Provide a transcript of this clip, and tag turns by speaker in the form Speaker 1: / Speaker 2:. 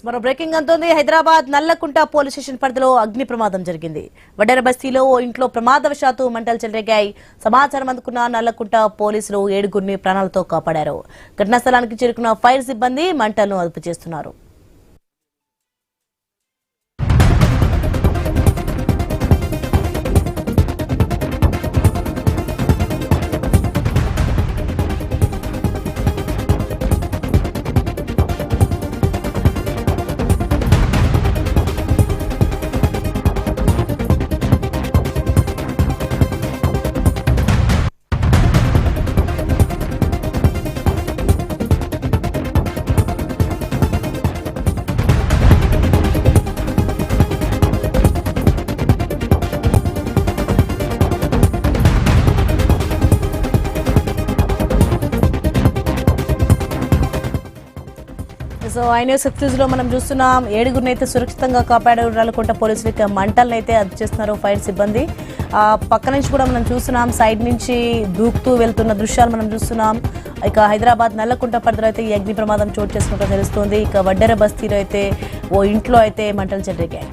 Speaker 1: మరో బ్రేకింగ్ అంతోంది. Hyderabad Nallakunta police station పరిధిలో అగ్ని ప్రమాదం జరిగింది. వడ్డెర బస్తీలో ఓ ఇంట్లో ప్రమాదవశాత్తు మంటలు చెలరేగాయి. సమాచారం అందుకున్న నల్లకుంట పోలీసులు 7గురిని ప్రాణాలతో కాపాడారు. ఘటనా స్థలానికి చేరుకున్న ఫైర్ సిబ్బంది మంటలను అదుపు చేస్తున్నారు. సో ఐన్యూస్ ఎక్స్క్లూజివ్ లో మనం చూస్తున్నాం. 7గురిని అయితే సురక్షితంగా కాపాడారు నల్లకుంట పోలీసులు. మంటలను అయితే అదుపు చేస్తున్నారు ఫైర్ సిబ్బంది. పక్క నుంచి కూడా మనం చూస్తున్నాం, సైడ్ నుంచి దూకుతూ వెళ్తున్న దృశ్యాలు మనం చూస్తున్నాం. ఇక హైదరాబాద్ నల్లకుంట పరిధిలో అయితే ఈ అగ్ని ప్రమాదం చోటు చేసుకున్నట్టు తెలుస్తోంది. ఇక వడ్డెర బస్తీలో అయితే ఓ ఇంట్లో అయితే మంటలు చెలరేగాయి.